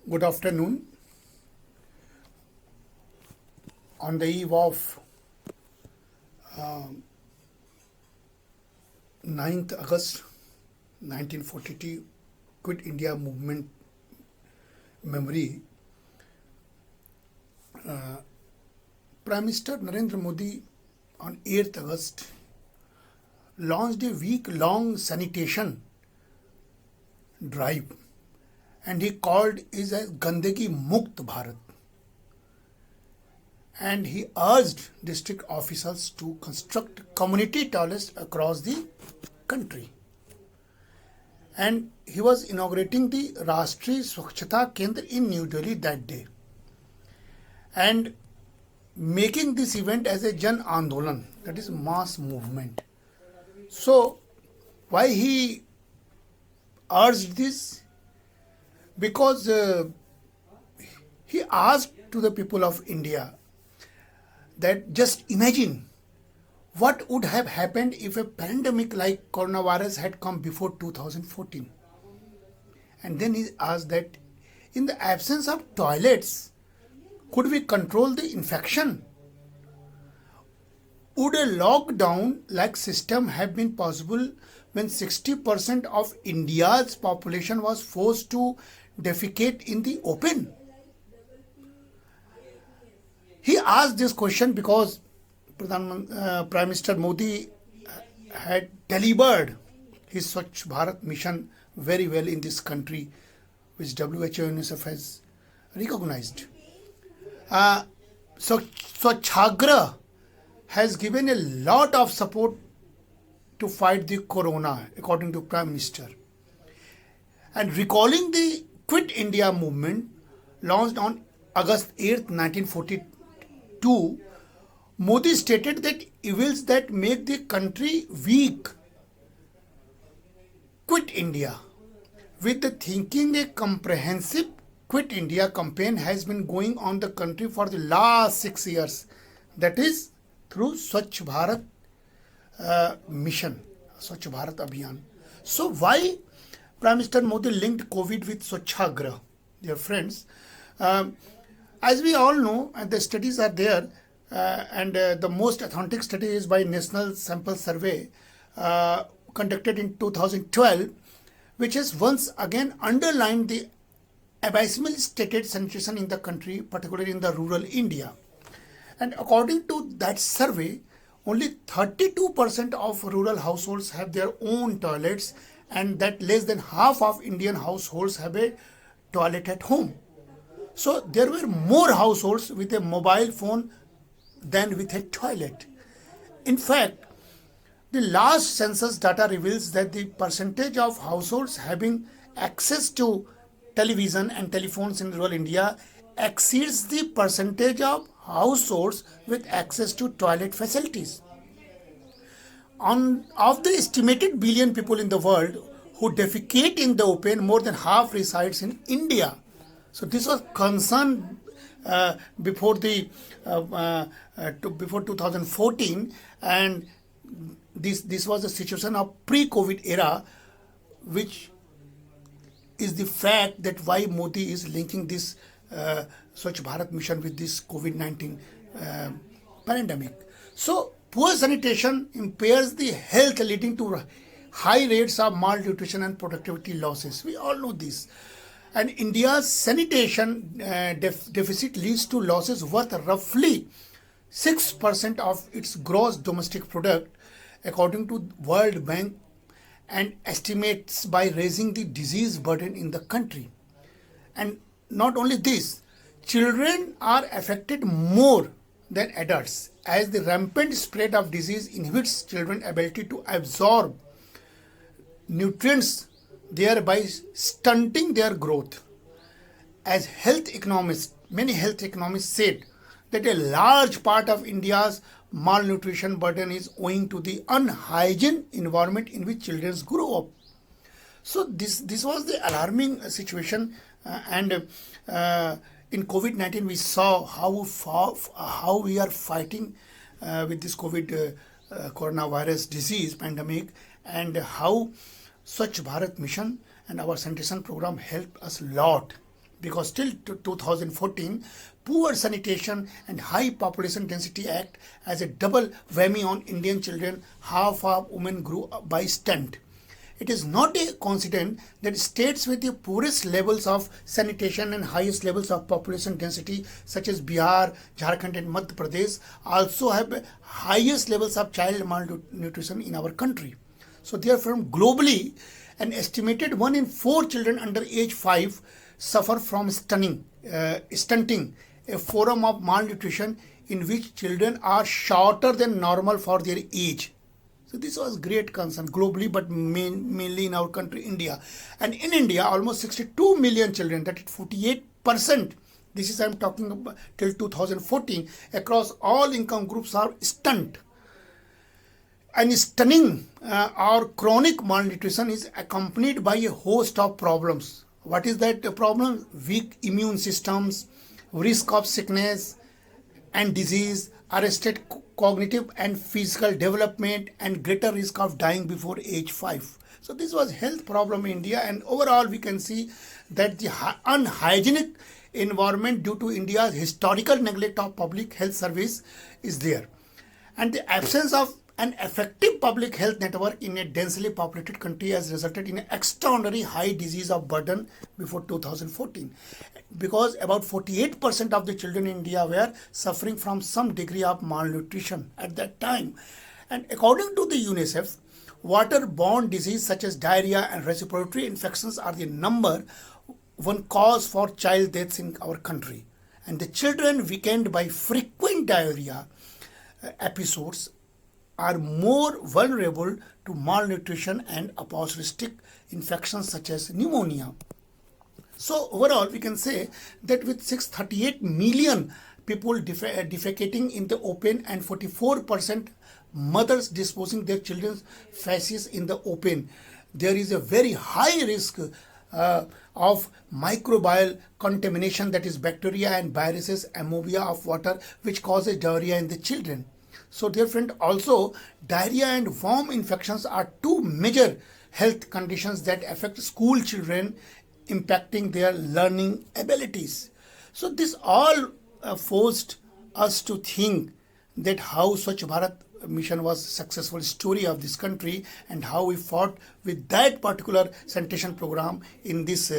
Good afternoon. On the eve of 9th August 1942 Quit India Movement memory, Prime Minister Narendra Modi on 8th August launched a week-long sanitation drive, and he called it as Gandagi Mukt Bharat. And he urged district officials to construct community toilets across the country. And he was inaugurating the Rashtriya Swachhata Kendra in New Delhi that day, and making this event as a Jan Andolan, that is mass movement. So why he urged this? Because he asked to the people of India that just imagine what would have happened if a pandemic like coronavirus had come before 2014. And then he asked that in the absence of toilets, could we control the infection? Would a lockdown like system have been possible when 60% of India's population was forced to defecate in the open? He asked this question because Prime Minister Modi had delivered his Swachh Bharat mission very well in this country, which WHO and UNICEF has recognized. So Swachhagra has given a lot of support to fight the corona, according to Prime Minister. And recalling the Quit India movement launched on August 8, 1942, Modi stated that evils that make the country weak quit India. With the thinking, a comprehensive Quit India campaign has been going on the country for the last 6 years. That is through Swachh Bharat mission, Swachh Bharat Abhiyan. So why Prime Minister Modi linked COVID with Swachhagra? Dear friends, as we all know, and the studies are there, and the most authentic study is by National Sample Survey conducted in 2012, which has once again underlined the abysmal stated sanitation in the country, particularly in the rural India. And according to that survey, only 32% of rural households have their own toilets, and that less than half of Indian households have a toilet at home. So there were more households with a mobile phone than with a toilet. In fact, the last census data reveals that the percentage of households having access to television and telephones in rural India exceeds the percentage of households with access to toilet facilities. Of the estimated billion people in the world who defecate in the open, more than half resides in India. So this was concern before 2014, and this was the situation of pre-COVID era, which is the fact that why Modi is linking this Swachh Bharat mission with this COVID-19 pandemic. So poor sanitation impairs the health, leading to high rates of malnutrition and productivity losses. We all know this. And India's sanitation deficit leads to losses worth roughly 6% of its gross domestic product, according to World Bank, and estimates by raising the disease burden in the country. And not only this, children are affected more than adults, as the rampant spread of disease inhibits children's ability to absorb nutrients, thereby stunting their growth. As health economists, many health economists said that a large part of India's malnutrition burden is owing to the unhygiene environment in which children grow up. So this was the alarming situation, and in COVID-19 we saw how we are fighting with this coronavirus disease pandemic, and how Swachh Bharat mission and our sanitation program helped us a lot. because till 2014, Poor Sanitation and High Population Density Act as a double whammy on Indian children, half of women grew up by stunt. It is not a coincidence that states with the poorest levels of sanitation and highest levels of population density, such as Bihar, Jharkhand, and Madhya Pradesh, also have highest levels of child malnutrition in our country. So, therefore, globally, an estimated 1 in 4 children under age 5 suffer from stunting, a form of malnutrition in which children are shorter than normal for their age. So this was great concern globally, but mainly in our country, India. And in India, almost 62 million children, that is 48%. This is I'm talking about till 2014, across all income groups are stunned. And stunning or chronic malnutrition is accompanied by a host of problems. What is that problem? Weak immune systems, risk of sickness and disease, arrested cognitive and physical development, and greater risk of dying before age 5. So this was health problem in India, and overall we can see that the unhygienic environment due to India's historical neglect of public health service is there, and the absence of an effective public health network in a densely populated country has resulted in an extraordinary high disease of burden before 2014, because about 48% of the children in India were suffering from some degree of malnutrition at that time. And according to the UNICEF, waterborne disease such as diarrhea and respiratory infections are the number one cause for child deaths in our country. And the children weakened by frequent diarrhea episodes are more vulnerable to malnutrition and opportunistic infections such as pneumonia. So overall, we can say that with 638 million people defecating in the open and 44% mothers disposing their children's feces in the open, there is a very high risk of microbial contamination, that is bacteria and viruses, amoeba of water, which causes diarrhea in the children. So dear friend, also diarrhea and worm infections are two major health conditions that affect school children, impacting their learning abilities. So this all forced us to think that how Swachh Bharat mission was a successful story of this country, and how we fought with that particular sanitation program in this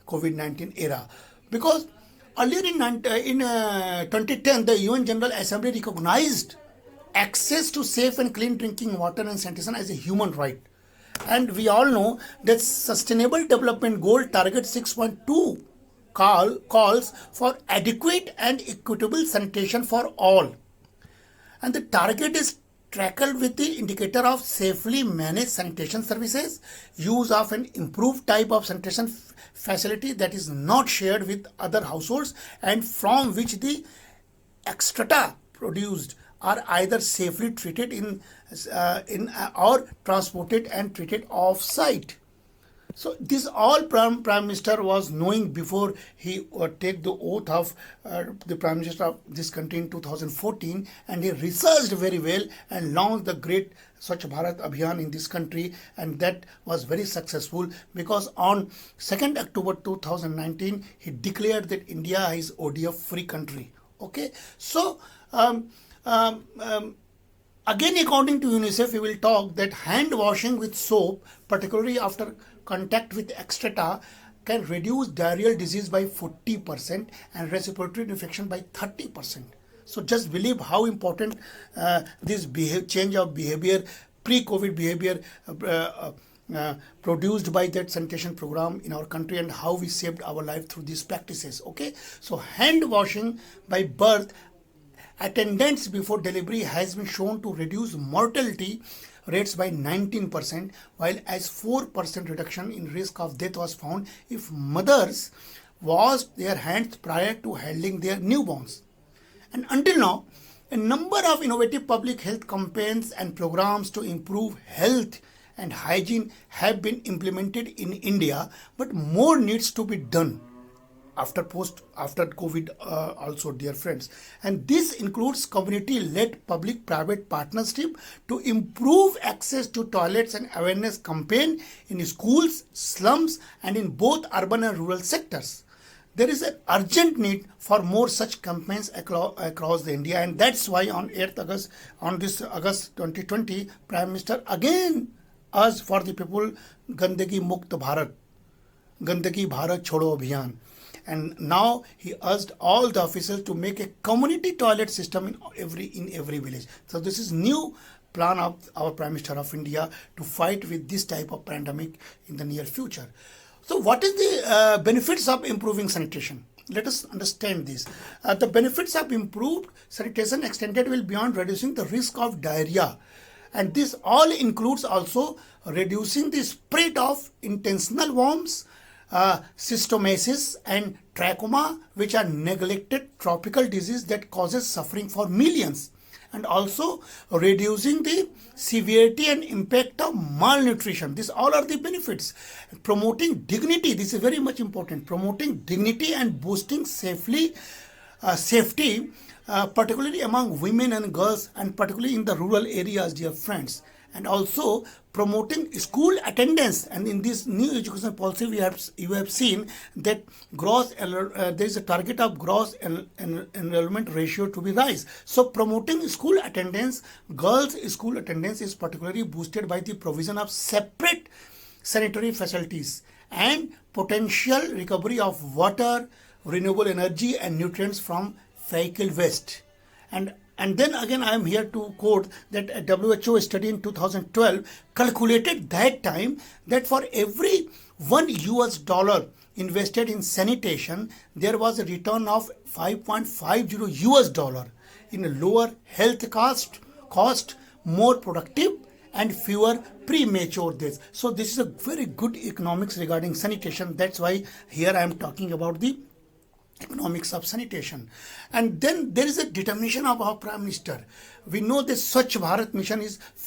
COVID-19 era. Because earlier in 2010, the UN General Assembly recognized access to safe and clean drinking water and sanitation as a human right. And we all know that Sustainable Development Goal Target 6.2 calls for adequate and equitable sanitation for all. And the target is trackled with the indicator of safely managed sanitation services, use of an improved type of sanitation facility that is not shared with other households, and from which the extrata produced are either safely treated in or transported and treated off-site. So this all Prime Minister was knowing before he take the oath of the Prime Minister of this country in 2014, and he researched very well and launched the great Swachh Bharat Abhiyan in this country, and that was very successful, because on 2nd October 2019 he declared that India is ODF free country. Okay, so again, according to UNICEF, we will talk that hand washing with soap, particularly after contact with extrata, can reduce diarrheal disease by 40% and respiratory infection by 30%. So just believe how important this change of behavior, pre-COVID behavior produced by that sanitation program in our country, and how we saved our life through these practices. Okay, so hand washing by birth attendance before delivery has been shown to reduce mortality rates by 19%, while as 4% reduction in risk of death was found if mothers washed their hands prior to handling their newborns. And until now, a number of innovative public health campaigns and programs to improve health and hygiene have been implemented in India, but more needs to be done after COVID also, dear friends. And this includes community-led public-private partnership to improve access to toilets and awareness campaign in schools, slums, and in both urban and rural sectors. there is an urgent need for more such campaigns across the India, and that's why on 8th August, on this August 2020, Prime Minister again urged for the people Gandagi Mukt Bharat, Gandagi Bharat Chodo Abhiyan. And now he urged all the officials to make a community toilet system in every village. So this is new plan of our Prime Minister of India to fight with this type of pandemic in the near future. So what is the benefits of improving sanitation? Let us understand this. The benefits of improved sanitation extended will beyond reducing the risk of diarrhea. And this all includes also reducing the spread of intestinal worms, schistosomiasis and trachoma, which are neglected tropical disease that causes suffering for millions, and also reducing the severity and impact of malnutrition. These all are the benefits. Promoting dignity, this is very much important. Promoting dignity and boosting safety, particularly among women and girls, and particularly in the rural areas, dear friends. And also promoting school attendance. And in this new education policy, you have seen that there is a target of gross enrollment ratio to be rise. So promoting school attendance, girls school attendance is particularly boosted by the provision of separate sanitary facilities and potential recovery of water, renewable energy and nutrients from vehicle waste. And then again, I am here to quote that a WHO study in 2012 calculated that time that for every $1 invested in sanitation, there was a return of $5.50 in a lower health cost, more productive, and fewer premature deaths. So this is a very good economics regarding sanitation. That's why here I am talking about the economics of sanitation. And then there is a determination of our Prime Minister. We know this Swachh Bharat mission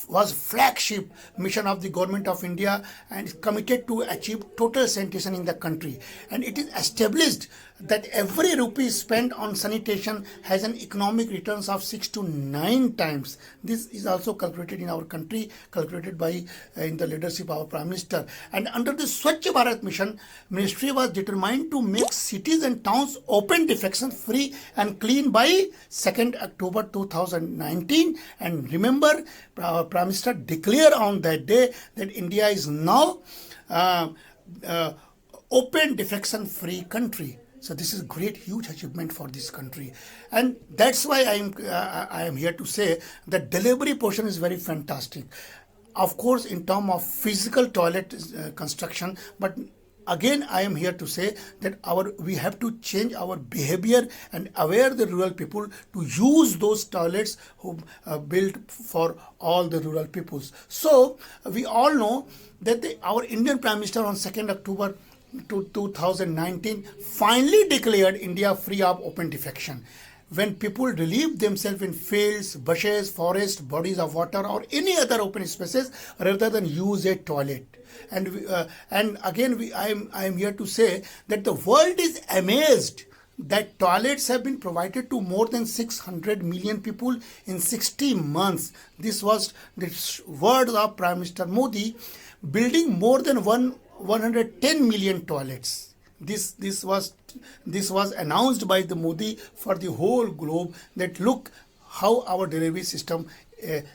was flagship mission of the government of India and is committed to achieve total sanitation in the country. And it is established that every rupee spent on sanitation has an economic returns of 6 to 9 times. This is also calculated in our country, calculated by in the leadership of our Prime Minister. And under the Swachh Bharat mission, Ministry was determined to make cities and towns open defecation free and clean by 2nd October 2019. And remember, our Prime Minister declared on that day that India is now open defecation free country. So this is a great, huge achievement for this country, and that's why I am here to say that delivery portion is very fantastic. Of course, in terms of physical toilet construction, but again I am here to say that we have to change our behavior and aware the rural people to use those toilets who built for all the rural peoples. So we all know that our Indian Prime Minister on 2nd October 2019 finally declared India free of open defecation. When people relieve themselves in fields, bushes, forests, bodies of water or any other open spaces rather than use a toilet. And again I am here to say that the world is amazed that toilets have been provided to more than 600 million people in 60 months. This was the word of Prime Minister Modi, building more than 110 million toilets. This was announced by the Modi for the whole globe, that look how our delivery system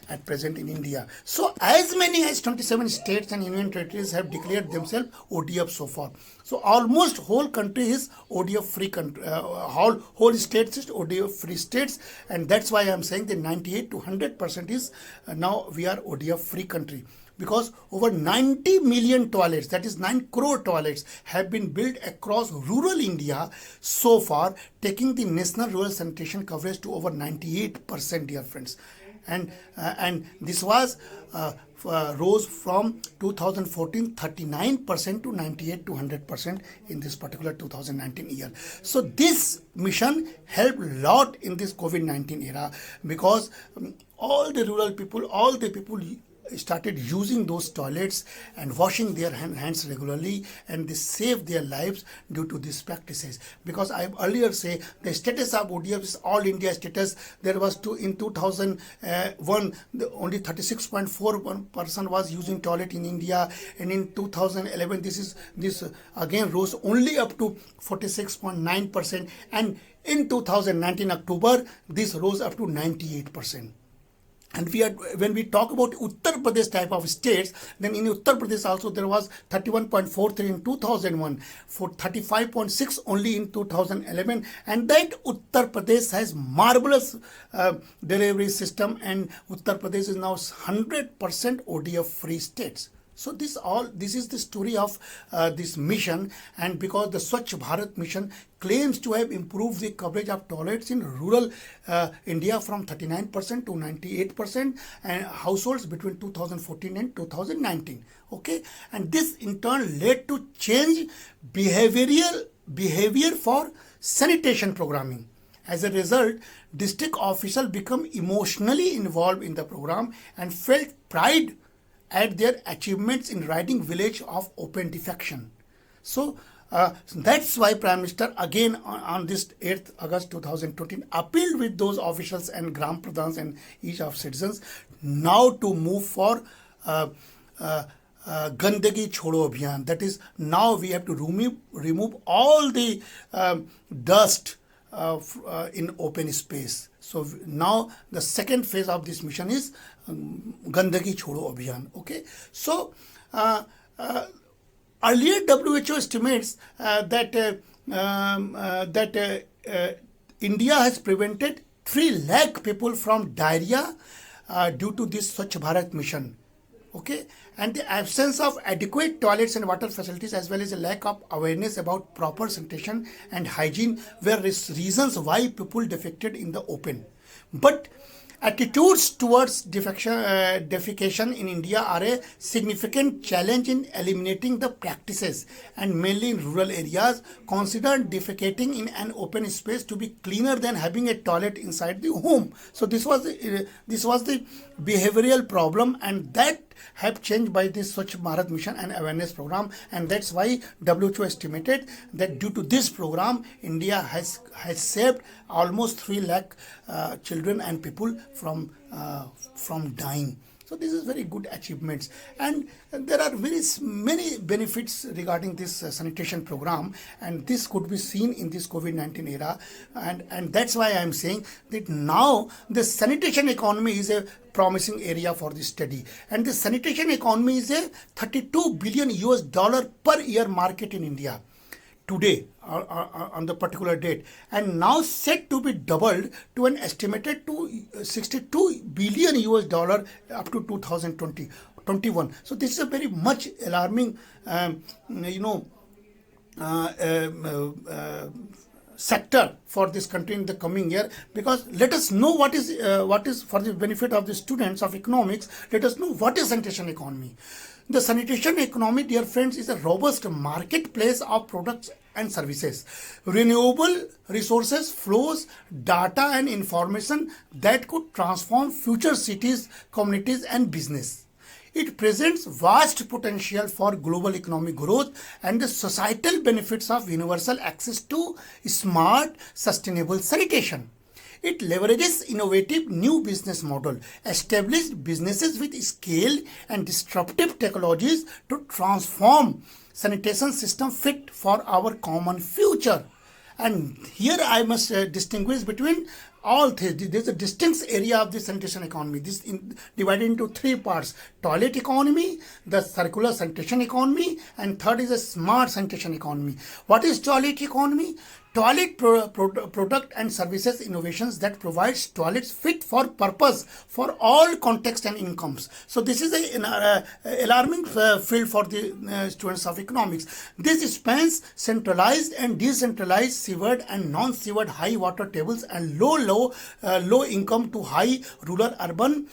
at present in India. So as many as 27 states and union territories have declared themselves ODF so far. So almost whole country is ODF free country, whole states is ODF free states, and that's why I am saying that 98 to 100% is now we are ODF free country. Because over 90 million toilets, that is 9 crore toilets, have been built across rural India so far, taking the national rural sanitation coverage to over 98%, dear friends. And this was rose from 2014 39% to 98 to 100% in this particular 2019 year. So this mission helped a lot in this COVID-19 era, because all the rural people, all the people started using those toilets and washing their hands regularly, and they save their lives due to these practices. Because I earlier say the status of ODF is all India status. There was in 2001 only 36.4% was using toilet in India, and in 2011 this again rose only up to 46.9%, and in 2019 October this rose up to 98%. And when we talk about Uttar Pradesh type of states, then in Uttar Pradesh also there was 31.43 in 2001, for 35.6 only in 2011, and that Uttar Pradesh has marvelous delivery system, and Uttar Pradesh is now 100% ODF free states. So this is the story of this mission, and because the Swachh Bharat mission claims to have improved the coverage of toilets in rural India from 39% to 98% and households between 2014 and 2019. Okay, and this in turn led to change behavior for sanitation programming. As a result, district officials become emotionally involved in the program and felt pride at their achievements in ridding village of open defecation. So that's why Prime Minister again on this 8th August 2020 appealed with those officials and Gram Pradhans and each of citizens now to move for Gandagi Chodo Abhiyan. That is, now we have to remove all the dust in open space. So now the second phase of this mission is Gandagi Chodo Abhiyan. Okay, so earlier WHO estimates that India has prevented 3 lakh people from diarrhea due to this Swachh Bharat mission. Okay, and the absence of adequate toilets and water facilities, as well as a lack of awareness about proper sanitation and hygiene, were reasons why people defecated in the open. But attitudes towards defecation in India are a significant challenge in eliminating the practices, and mainly in rural areas consider defecating in an open space to be cleaner than having a toilet inside the home. So this was the behavioral problem, and that have changed by this Swachh Bharat mission and awareness program, and that's why WHO estimated that due to this program India has saved almost 3 lakh children and people from dying. So this is very good achievements, and there are many benefits regarding this sanitation program, and this could be seen in this COVID-19 era, and that's why I am saying that now the sanitation economy is a promising area for this study, and the sanitation economy is a $32 billion per year market in India today on the particular date, and now set to be doubled to an estimated to $62 billion up to 2021. So this is a very much alarming sector for this country in the coming year, because let us know what is for the benefit of the students of economics. Let us know what is sanitation economy. The sanitation economy, dear friends, is a robust marketplace of products and services, renewable resources, flows, data and information that could transform future cities, communities and business. It presents vast potential for global economic growth and the societal benefits of universal access to smart, sustainable sanitation. It leverages innovative new business model, established businesses with scale and disruptive technologies to transform sanitation system fit for our common future. And here I must distinguish between all three. There is a distinct area of the sanitation economy. This divided into 3 parts: toilet economy, the circular sanitation economy, and third is a smart sanitation economy. What is toilet economy? Toilet product and services innovations that provides toilets fit for purpose for all context and incomes. So this is an alarming field for the students of economics. This spans centralized and decentralized sewered and non-sewered high water tables and low income to high rural urban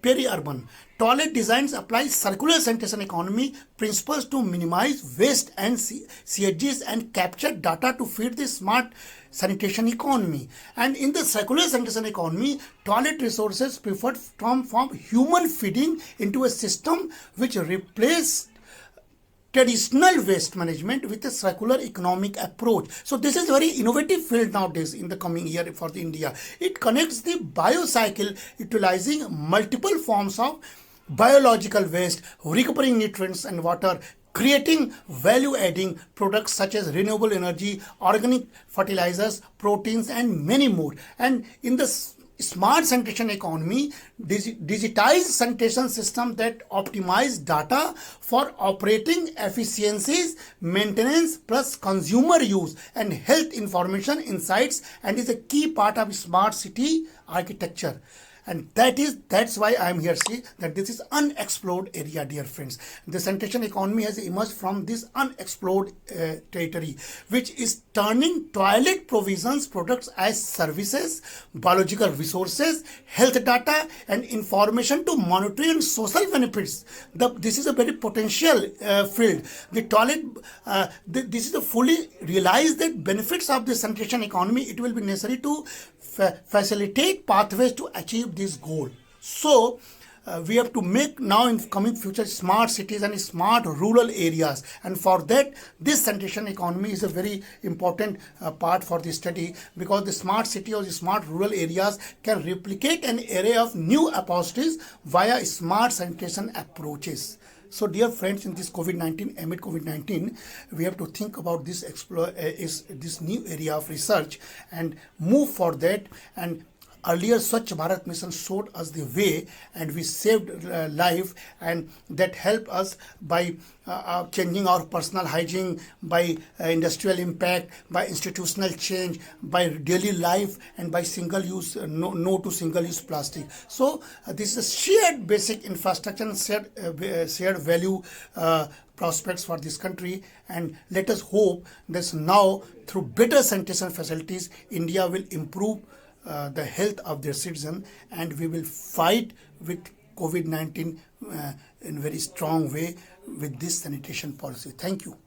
peri-urban. Toilet designs apply circular sanitation economy principles to minimize waste and CHGs and capture data to feed the smart sanitation economy. And in the circular sanitation economy, toilet resources preferred from human feeding into a system which replace traditional waste management with a circular economic approach. So this is very innovative field nowadays in the coming year for the India. It connects the biocycle utilizing multiple forms of biological waste, recovering nutrients and water, creating value adding products such as renewable energy, organic fertilizers, proteins and many more. And in the smart sanitation economy, digitized sanitation system that optimize data for operating efficiencies, maintenance plus consumer use and health information insights, and is a key part of smart city architecture. And that's why I am here say that this is unexplored area, dear friends. The sanitation economy has emerged from this unexplored territory, which is turning toilet provisions products as services, biological resources, health data and information to monetary and social benefits. This is a very potential field. The toilet, this is a fully realized that benefits of the sanitation economy. It will be necessary to facilitate pathways to achieve this goal. So we have to make now in coming future smart cities and smart rural areas, and for that this sanitation economy is a very important part for the study, because the smart city or the smart rural areas can replicate an array of new opportunities via smart sanitation approaches. So dear friends, in this amid COVID-19, we have to think about this this new area of research and move for that. And earlier Swachh Bharat mission showed us the way, and we saved life, and that helped us by changing our personal hygiene, by industrial impact, by institutional change, by daily life, and by single use no to single use plastic. So this is a shared basic infrastructure and shared value prospects for this country. And let us hope that now through better sanitation facilities, India will improve the health of their citizen, and we will fight with COVID-19 in very strong way with this sanitation policy. Thank you.